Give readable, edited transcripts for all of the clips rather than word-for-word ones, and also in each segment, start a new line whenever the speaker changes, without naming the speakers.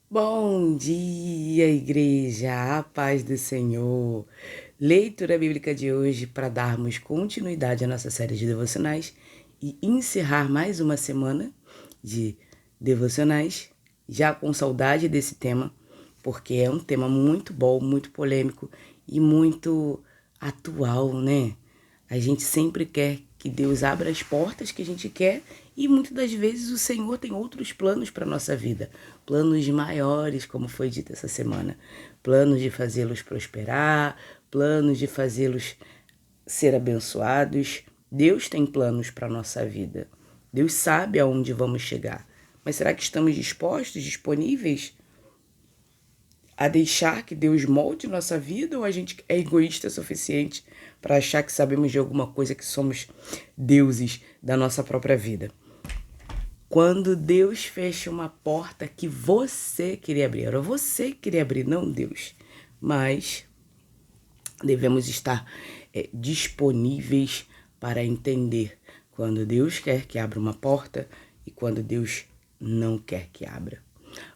Bom dia, igreja, a paz do Senhor. Leitura bíblica de hoje para darmos continuidade à nossa série de devocionais e encerrar mais uma semana de devocionais, já com saudade desse tema, porque é um tema muito bom, muito polêmico e muito atual, né? A gente sempre quer que Deus abra as portas que a gente quer e muitas das vezes o Senhor tem outros planos para a nossa vida. Planos maiores, como foi dito essa semana. Planos de fazê-los prosperar, planos de fazê-los ser abençoados. Deus tem planos para a nossa vida. Deus sabe aonde vamos chegar. Mas será que estamos dispostos, disponíveis a deixar que Deus molde nossa vida, ou a gente é egoísta o suficiente para achar que sabemos de alguma coisa, que somos deuses da nossa própria vida? Quando Deus fecha uma porta que você queria abrir, era você que queria abrir, não Deus. Mas devemos estar disponíveis para entender quando Deus quer que abra uma porta e quando Deus não quer que abra.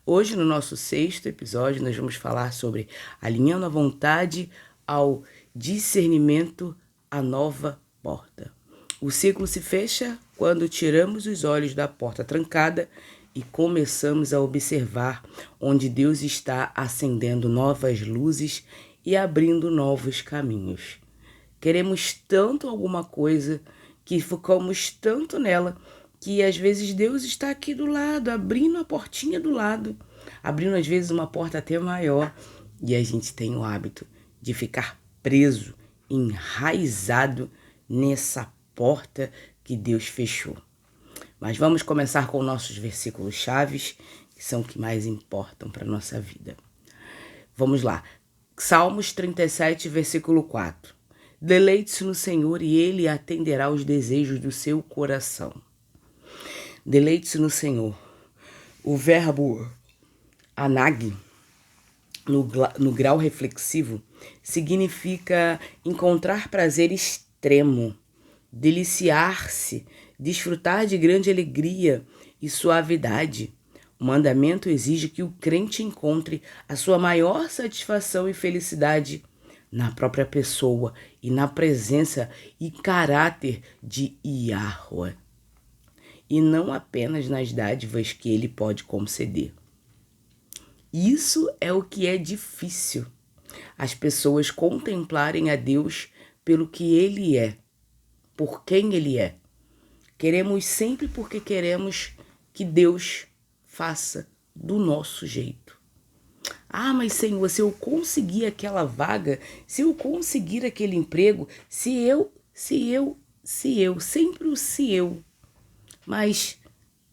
Hoje, no nosso sexto episódio, nós vamos falar sobre alinhando a vontade ao discernimento, a nova porta. O ciclo se fecha quando tiramos os olhos da porta trancada e começamos a observar onde Deus está acendendo novas luzes e abrindo novos caminhos. Queremos tanto alguma coisa que focamos tanto nela que às vezes Deus está aqui do lado, abrindo a portinha do lado, abrindo às vezes uma porta até maior, e a gente tem o hábito de ficar preso, enraizado nessa porta que Deus fechou. Mas vamos começar com nossos versículos chaves, que são os que mais importam para a nossa vida. Vamos lá. Salmos 37, versículo 4. Deleite-se no Senhor e Ele atenderá os desejos do seu coração. Deleite-se no Senhor. O verbo anag, no grau reflexivo, significa encontrar prazer extremo, deliciar-se, desfrutar de grande alegria e suavidade. O mandamento exige que o crente encontre a sua maior satisfação e felicidade na própria pessoa e na presença e caráter de Yahweh, e não apenas nas dádivas que ele pode conceder. Isso é o que é difícil, as pessoas contemplarem a Deus pelo que Ele é, por quem Ele é. Queremos sempre porque queremos que Deus faça do nosso jeito. Ah, mas Senhor, se eu conseguir aquela vaga, se eu conseguir aquele emprego, sempre o se eu. Mas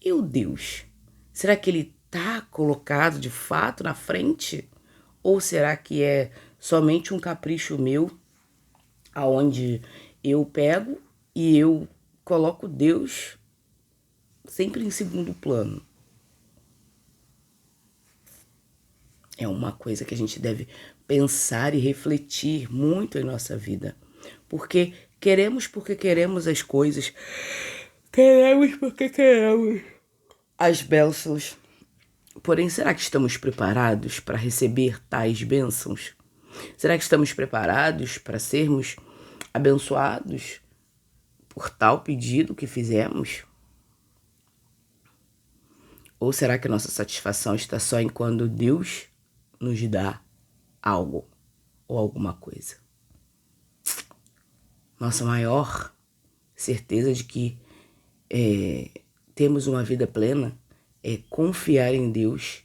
e o Deus? Será que ele está colocado de fato na frente? Ou será que é somente um capricho meu, aonde eu pego e eu coloco Deus sempre em segundo plano? É uma coisa que a gente deve pensar e refletir muito em nossa vida. Porque queremos as coisas. Queremos porque queremos as bênçãos. Porém, será que estamos preparados para receber tais bênçãos? Será que estamos preparados para sermos abençoados por tal pedido que fizemos? Ou será que a nossa satisfação está só em quando Deus nos dá algo ou alguma coisa? Nossa maior certeza de que temos uma vida plena é confiar em Deus,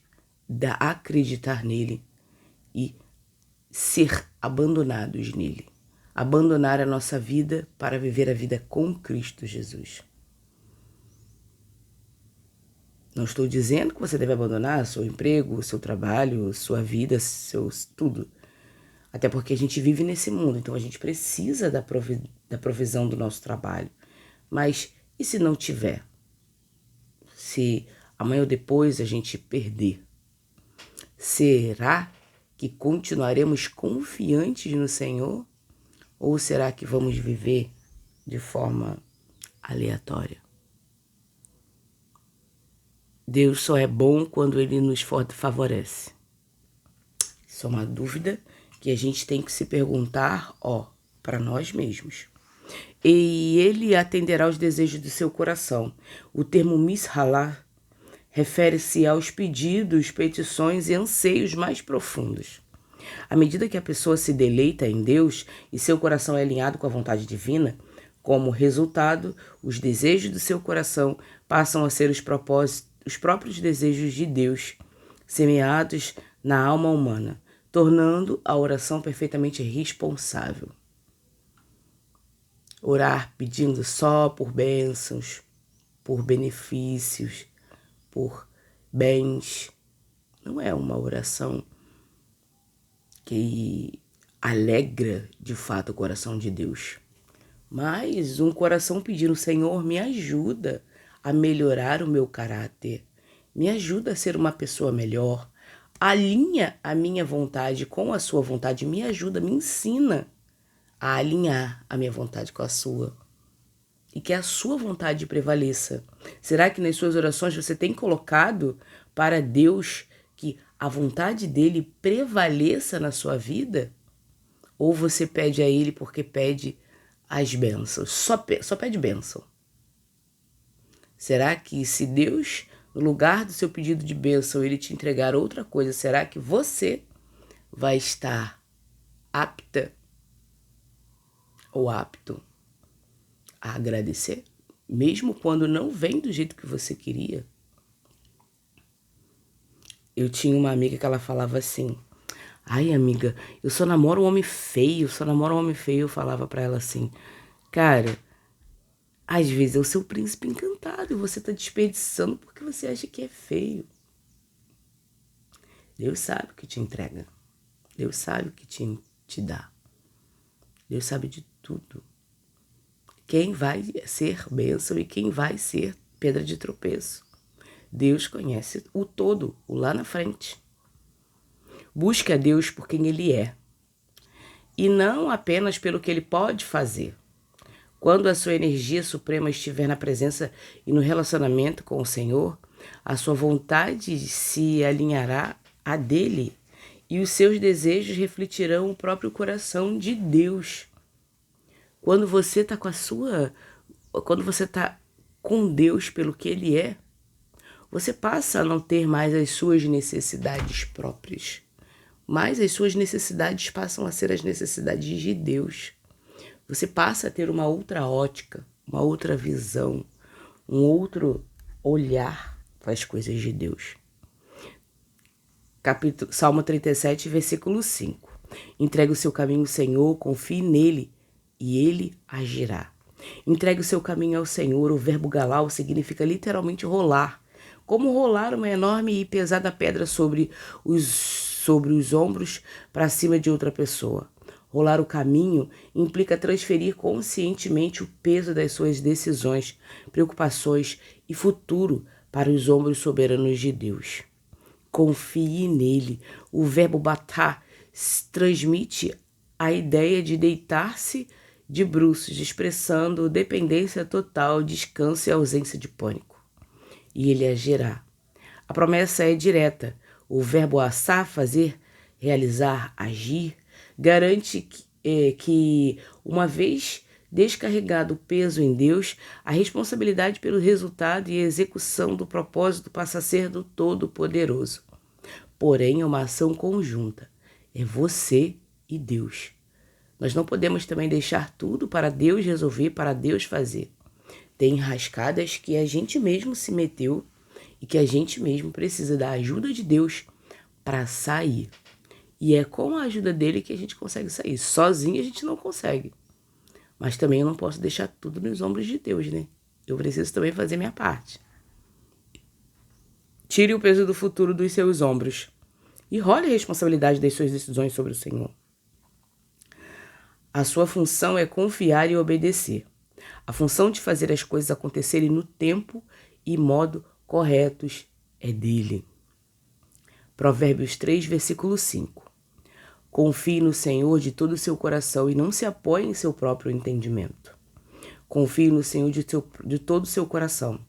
acreditar nele e ser abandonados nele. Abandonar a nossa vida para viver a vida com Cristo Jesus. Não estou dizendo que você deve abandonar seu emprego, seu trabalho, sua vida, tudo. Até porque a gente vive nesse mundo, então a gente precisa da provisão do nosso trabalho. Mas e se não tiver? Se amanhã ou depois a gente perder? Será que continuaremos confiantes no Senhor? Ou será que vamos viver de forma aleatória? Deus só é bom quando Ele nos favorece. Isso é uma dúvida que a gente tem que se perguntar, para nós mesmos. E Ele atenderá aos desejos do seu coração. O termo mishalá refere-se aos pedidos, petições e anseios mais profundos. À medida que a pessoa se deleita em Deus e seu coração é alinhado com a vontade divina, como resultado, os desejos do seu coração passam a ser os próprios desejos de Deus, semeados na alma humana, tornando a oração perfeitamente responsável. Orar pedindo só por bênçãos, por benefícios, por bens, não é uma oração que alegra de fato o coração de Deus. Mas um coração pedindo, Senhor, me ajuda a melhorar o meu caráter, me ajuda a ser uma pessoa melhor, alinha a minha vontade com a sua vontade, me ajuda, me ensina a alinhar a minha vontade com a sua. E que a sua vontade prevaleça. Será que nas suas orações você tem colocado para Deus que a vontade dele prevaleça na sua vida? Ou você pede a ele porque pede as bênçãos? Só pede bênção. Será que se Deus, no lugar do seu pedido de bênção, ele te entregar outra coisa, será que você vai estar apta ou apto a agradecer? Mesmo quando não vem do jeito que você queria? Eu tinha uma amiga que ela falava assim, ai amiga, eu só namoro um homem feio, Eu falava pra ela assim, cara, às vezes é o seu príncipe encantado e você tá desperdiçando porque você acha que é feio. Deus sabe o que te entrega. Deus sabe o que te dá. Deus sabe de tudo. Quem vai ser bênção e quem vai ser pedra de tropeço. Deus conhece o todo, o lá na frente. Busque a Deus por quem Ele é. E não apenas pelo que Ele pode fazer. Quando a sua energia suprema estiver na presença e no relacionamento com o Senhor, a sua vontade se alinhará à dele e os seus desejos refletirão o próprio coração de Deus. Quando você está com Deus pelo que Ele é, você passa a não ter mais as suas necessidades próprias, mas as suas necessidades passam a ser as necessidades de Deus. Você passa a ter uma outra ótica, uma outra visão, um outro olhar para as coisas de Deus. Salmo 37, versículo 5. Entregue o seu caminho ao Senhor, confie nele e ele agirá. Entregue o seu caminho ao Senhor. O verbo galau significa literalmente rolar. Como rolar uma enorme e pesada pedra sobre os ombros para cima de outra pessoa. Rolar o caminho implica transferir conscientemente o peso das suas decisões, preocupações e futuro para os ombros soberanos de Deus. Confie nele. O verbo batar transmite a ideia de deitar-se de bruços, expressando dependência total, descanso e ausência de pânico. E ele agirá. A promessa é direta. O verbo assar, fazer, realizar, agir, garante que uma vez descarregado o peso em Deus, a responsabilidade pelo resultado e execução do propósito passa a ser do Todo-Poderoso. Porém, é uma ação conjunta. É você e Deus. Nós não podemos também deixar tudo para Deus resolver, para Deus fazer. Tem enrascadas que a gente mesmo se meteu e que a gente mesmo precisa da ajuda de Deus para sair. E é com a ajuda dele que a gente consegue sair. Sozinho a gente não consegue. Mas também eu não posso deixar tudo nos ombros de Deus, né? Eu preciso também fazer minha parte. Tire o peso do futuro dos seus ombros e role a responsabilidade das suas decisões sobre o Senhor. A sua função é confiar e obedecer. A função de fazer as coisas acontecerem no tempo e modo corretos é dele. Provérbios 3, versículo 5. Confie no Senhor de todo o seu coração e não se apoie em seu próprio entendimento. Confie no Senhor de todo o seu coração.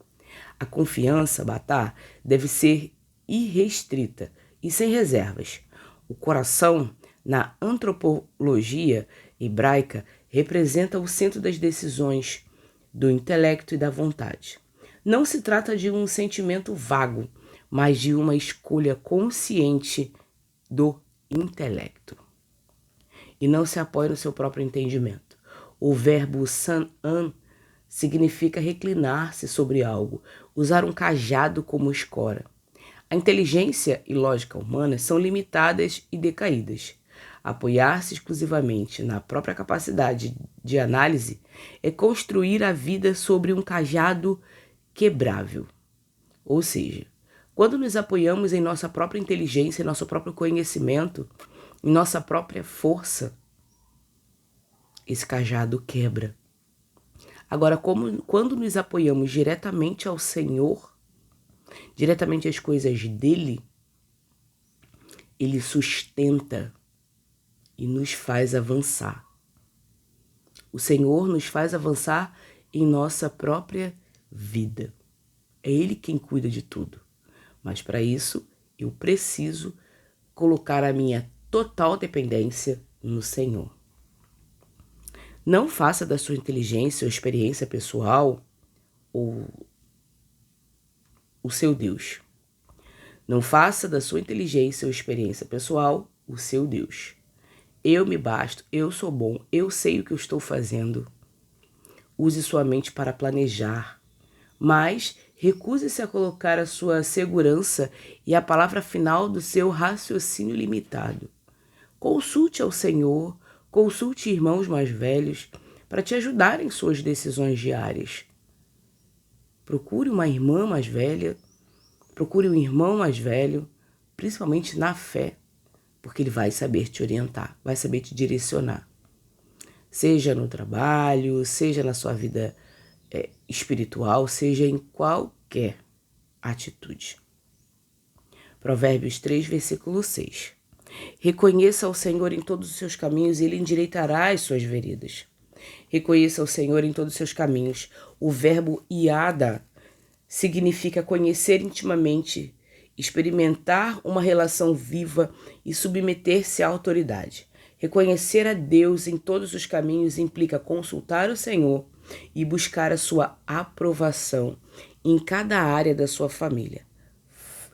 A confiança, Batá, deve ser irrestrita e sem reservas. O coração, na antropologia hebraica, representa o centro das decisões, do intelecto e da vontade. Não se trata de um sentimento vago, mas de uma escolha consciente do intelecto. E não se apoia no seu próprio entendimento. O verbo san'an significa reclinar-se sobre algo, usar um cajado como escora. A inteligência e lógica humanas são limitadas e decaídas. Apoiar-se exclusivamente na própria capacidade de análise é construir a vida sobre um cajado quebrável. Ou seja, quando nos apoiamos em nossa própria inteligência, em nosso próprio conhecimento, em nossa própria força, esse cajado quebra. Agora, quando nos apoiamos diretamente ao Senhor, diretamente às coisas dele, ele sustenta e nos faz avançar. O Senhor nos faz avançar em nossa própria vida. É Ele quem cuida de tudo. Mas para isso, eu preciso colocar a minha total dependência no Senhor. Não faça da sua inteligência ou experiência pessoal ou o seu Deus. Não faça da sua inteligência ou experiência pessoal o seu Deus. Eu me basto, eu sou bom, eu sei o que eu estou fazendo. Use sua mente para planejar, mas recuse-se a colocar a sua segurança e a palavra final do seu raciocínio limitado. Consulte ao Senhor, consulte irmãos mais velhos para te ajudar em suas decisões diárias. Procure uma irmã mais velha, procure um irmão mais velho, principalmente na fé, porque ele vai saber te orientar, vai saber te direcionar. Seja no trabalho, seja na sua vida espiritual, seja em qualquer atitude. Provérbios 3, versículo 6. Reconheça ao Senhor em todos os seus caminhos e Ele endireitará as suas veredas. Reconheça ao Senhor em todos os seus caminhos. O verbo iada significa conhecer intimamente, experimentar uma relação viva e submeter-se à autoridade. Reconhecer a Deus em todos os caminhos implica consultar o Senhor e buscar a sua aprovação em cada área da sua família,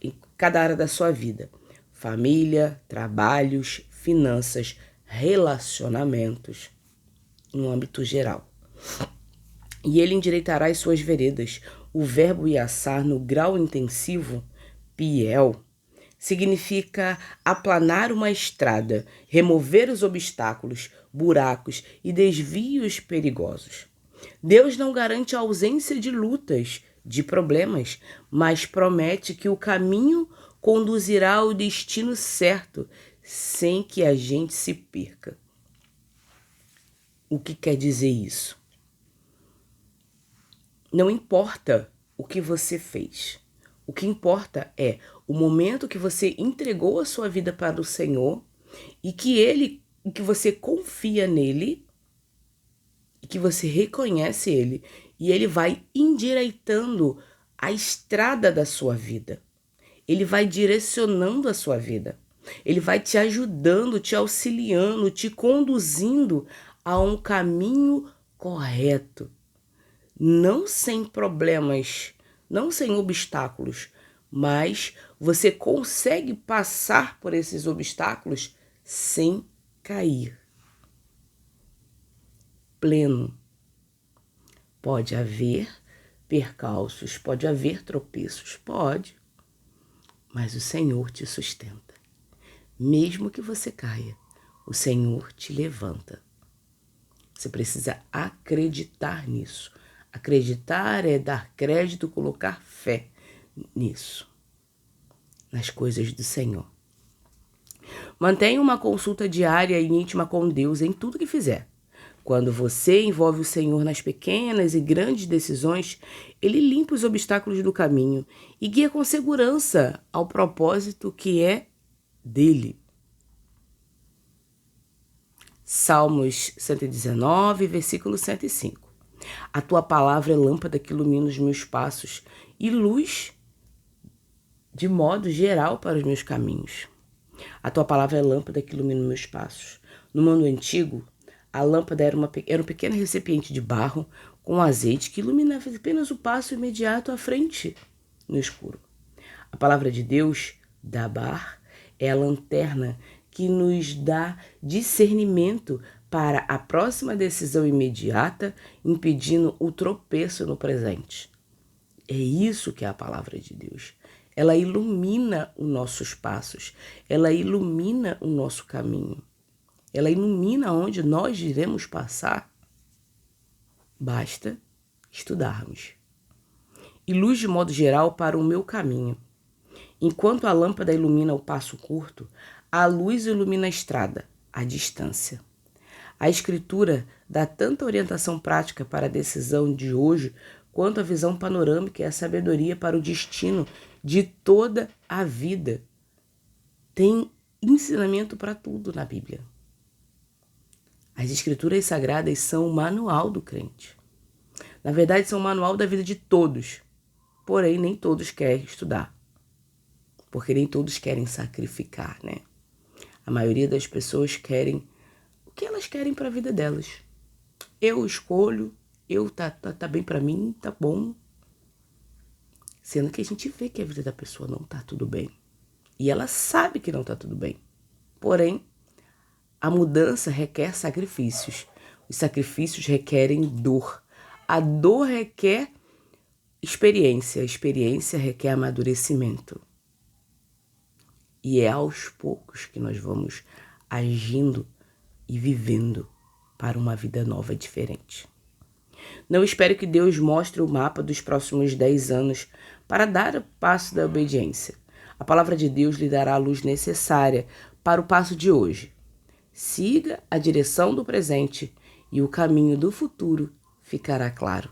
em cada área da sua vida. Família, trabalhos, finanças, relacionamentos, no âmbito geral. E ele endireitará as suas veredas. O verbo iaçar no grau intensivo, piel, significa aplanar uma estrada, remover os obstáculos, buracos e desvios perigosos. Deus não garante a ausência de lutas, de problemas, mas promete que o caminho conduzirá ao destino certo, sem que a gente se perca. O que quer dizer isso? Não importa o que você fez. O que importa é o momento que você entregou a sua vida para o Senhor e que você confia nele e que você reconhece ele e ele vai endireitando a estrada da sua vida. Ele vai direcionando a sua vida. Ele vai te ajudando, te auxiliando, te conduzindo a um caminho correto. Não sem problemas, não sem obstáculos, mas você consegue passar por esses obstáculos sem cair. Pleno. Pode haver percalços, pode haver tropeços, pode, mas o Senhor te sustenta. Mesmo que você caia, o Senhor te levanta. Você precisa acreditar nisso. Acreditar é dar crédito, colocar fé nisso, nas coisas do Senhor. Mantenha uma consulta diária e íntima com Deus em tudo que fizer. Quando você envolve o Senhor nas pequenas e grandes decisões, Ele limpa os obstáculos do caminho e guia com segurança ao propósito que é dele. Salmos 119, versículo 105. A tua palavra é lâmpada que ilumina os meus passos e luz de modo geral para os meus caminhos. A tua palavra é lâmpada que ilumina os meus passos. No mundo antigo, a lâmpada era um pequeno recipiente de barro com azeite que iluminava apenas o passo imediato à frente no escuro. A palavra de Deus, Dabar, é a lanterna que nos dá discernimento para a próxima decisão imediata, impedindo o tropeço no presente. É isso que é a palavra de Deus. Ela ilumina os nossos passos, ela ilumina o nosso caminho, ela ilumina onde nós iremos passar. Basta estudarmos. E luz de modo geral para o meu caminho. Enquanto a lâmpada ilumina o passo curto, a luz ilumina a estrada, a distância. A Escritura dá tanta orientação prática para a decisão de hoje, quanto a visão panorâmica e a sabedoria para o destino de toda a vida. Tem ensinamento para tudo na Bíblia. As Escrituras Sagradas são o manual do crente. Na verdade, são o manual da vida de todos. Porém, nem todos querem estudar. Porque nem todos querem sacrificar, né? A maioria das pessoas querem o que elas querem para a vida delas. Eu escolho, tá bem para mim, tá bom. Sendo que a gente vê que a vida da pessoa não tá tudo bem. E ela sabe que não tá tudo bem. Porém, a mudança requer sacrifícios. Os sacrifícios requerem dor. A dor requer experiência. A experiência requer amadurecimento. E é aos poucos que nós vamos agindo e vivendo para uma vida nova diferente. Não espere que Deus mostre o mapa dos próximos 10 anos para dar o passo da obediência. A palavra de Deus lhe dará a luz necessária para o passo de hoje. Siga a direção do presente e o caminho do futuro ficará claro.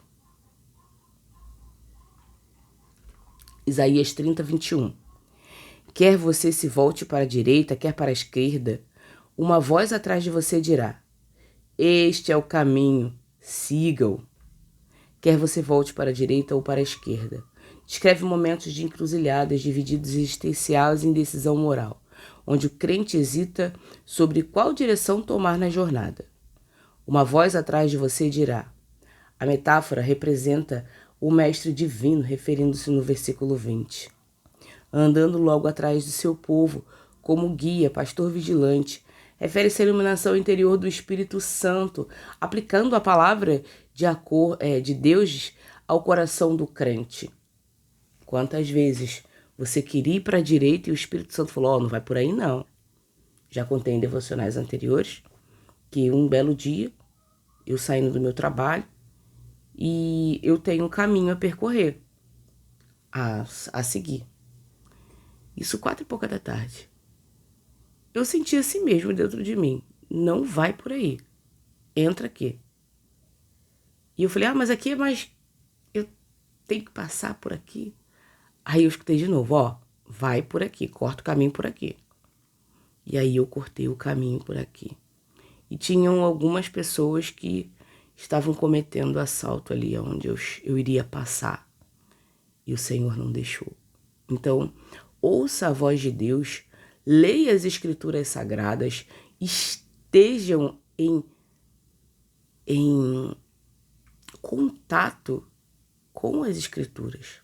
Isaías 30, 21. Quer você se volte para a direita, quer para a esquerda, uma voz atrás de você dirá: este é o caminho, siga-o. Quer você volte para a direita ou para a esquerda. Descreve momentos de encruzilhadas divididos existenciais em decisão moral, onde o crente hesita sobre qual direção tomar na jornada. Uma voz atrás de você dirá. A metáfora representa o mestre divino, referindo-se no versículo 20. Andando logo atrás do seu povo, como guia, pastor vigilante, refere-se à iluminação interior do Espírito Santo, aplicando a palavra de Deus ao coração do crente. Quantas vezes você queria ir para a direita e o Espírito Santo falou, não vai por aí não. Já contei em devocionais anteriores que um belo dia, eu saindo do meu trabalho, e eu tenho um caminho a percorrer, a seguir. Isso 4:pouca da tarde. Eu senti assim mesmo dentro de mim. Não vai por aí. Entra aqui. E eu falei, mas aqui é mais... Eu tenho que passar por aqui. Aí eu escutei de novo, vai por aqui, corta o caminho por aqui. E aí eu cortei o caminho por aqui. E tinham algumas pessoas que estavam cometendo assalto ali onde eu iria passar. E o Senhor não deixou. Então, ouça a voz de Deus, leia as Escrituras Sagradas, estejam em contato com as Escrituras.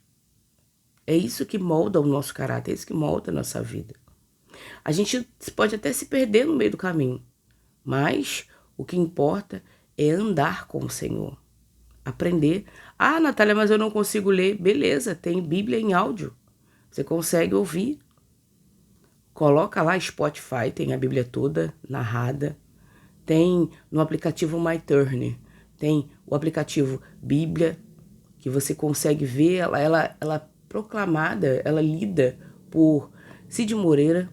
É isso que molda o nosso caráter, é isso que molda a nossa vida. A gente pode até se perder no meio do caminho, mas o que importa é andar com o Senhor. Aprender. Natália, mas eu não consigo ler. Beleza, tem Bíblia em áudio. Você consegue ouvir. Coloca lá Spotify, tem a Bíblia toda narrada. Tem no aplicativo MyTurner, tem o aplicativo Bíblia, que você consegue ver ela proclamada, ela lida por Cid Moreira.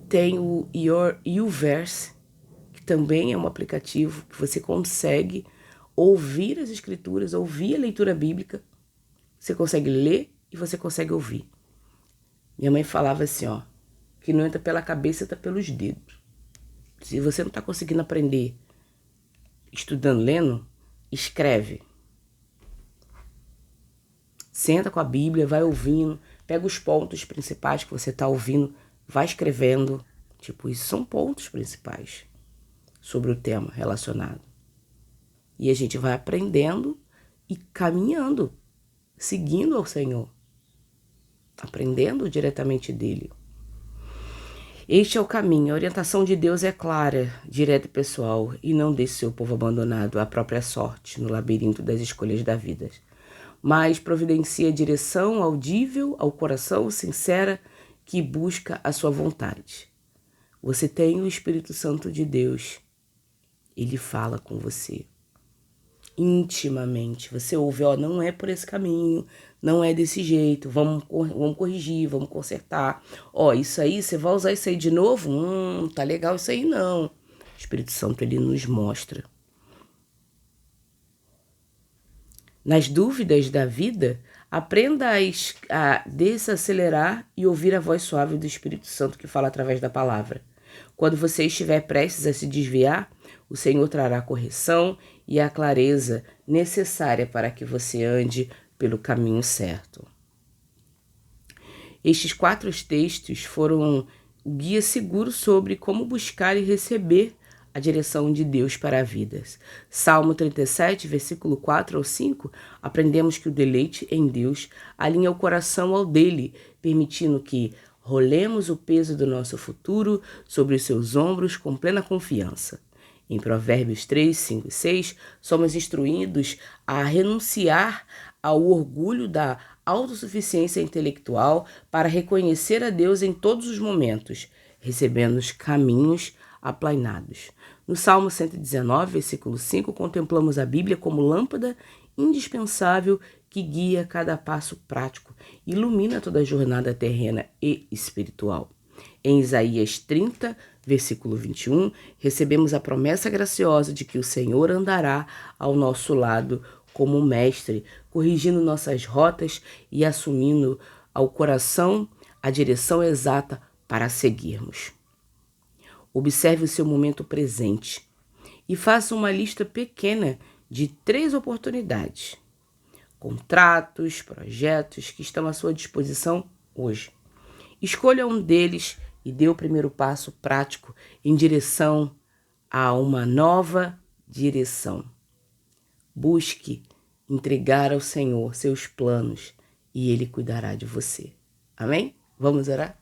Tem o YouVerse, que também é um aplicativo que você consegue ouvir as escrituras, ouvir a leitura bíblica. Você consegue ler e você consegue ouvir. Minha mãe falava assim, que não entra pela cabeça, entra pelos dedos. Se você não está conseguindo aprender estudando, lendo, escreve. Senta com a Bíblia, vai ouvindo, pega os pontos principais que você está ouvindo, vai escrevendo. Tipo, isso são pontos principais sobre o tema relacionado. E a gente vai aprendendo e caminhando, seguindo ao Senhor, aprendendo diretamente dele. Este é o caminho, a orientação de Deus é clara, direta e pessoal, e não deixe seu povo abandonado à própria sorte no labirinto das escolhas da vida. Mas providencia direção audível ao coração sincera que busca a sua vontade. Você tem o Espírito Santo de Deus. Ele fala com você intimamente. Você ouve, não é por esse caminho, não é desse jeito, vamos corrigir, vamos consertar. Isso aí, você vai usar isso aí de novo? Tá legal isso aí não. O Espírito Santo, ele nos mostra. Nas dúvidas da vida, aprenda a desacelerar e ouvir a voz suave do Espírito Santo que fala através da palavra. Quando você estiver prestes a se desviar, o Senhor trará a correção e a clareza necessária para que você ande pelo caminho certo. Estes 4 textos foram o guia seguro sobre como buscar e receber a direção de Deus para a vida. Salmo 37, versículo 4 ao 5, aprendemos que o deleite em Deus alinha o coração ao dele, permitindo que rolemos o peso do nosso futuro sobre os seus ombros com plena confiança. Em Provérbios 3, 5 e 6, somos instruídos a renunciar ao orgulho da autossuficiência intelectual para reconhecer a Deus em todos os momentos, recebendo os caminhos aplainados. No Salmo 119, versículo 5, contemplamos a Bíblia como lâmpada indispensável que guia cada passo prático e ilumina toda a jornada terrena e espiritual. Em Isaías 30, versículo 21, recebemos a promessa graciosa de que o Senhor andará ao nosso lado como um mestre, corrigindo nossas rotas e assumindo ao coração a direção exata para seguirmos. Observe o seu momento presente e faça uma lista pequena de 3 oportunidades, contratos, projetos que estão à sua disposição hoje. Escolha um deles e dê o primeiro passo prático em direção a uma nova direção. Busque entregar ao Senhor seus planos e Ele cuidará de você. Amém? Vamos orar?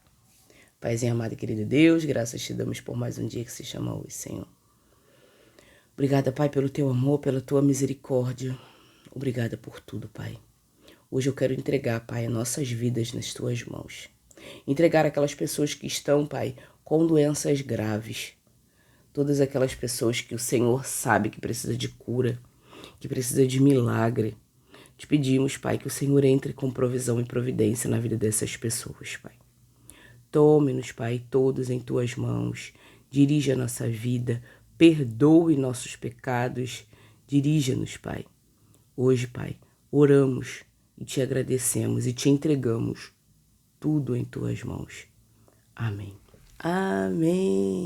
Paizinho amado e querido Deus, graças te damos por mais um dia que se chama hoje, Senhor. Obrigada, Pai, pelo teu amor, pela tua misericórdia. Obrigada por tudo, Pai. Hoje eu quero entregar, Pai, nossas vidas nas tuas mãos. Entregar aquelas pessoas que estão, Pai, com doenças graves. Todas aquelas pessoas que o Senhor sabe que precisa de cura, que precisa de milagre. Te pedimos, Pai, que o Senhor entre com provisão e providência na vida dessas pessoas, Pai. Tome-nos, Pai, todos em tuas mãos. Dirija a nossa vida, perdoe nossos pecados. Dirija-nos, Pai. Hoje, Pai, oramos e te agradecemos e te entregamos tudo em tuas mãos. Amém. Amém.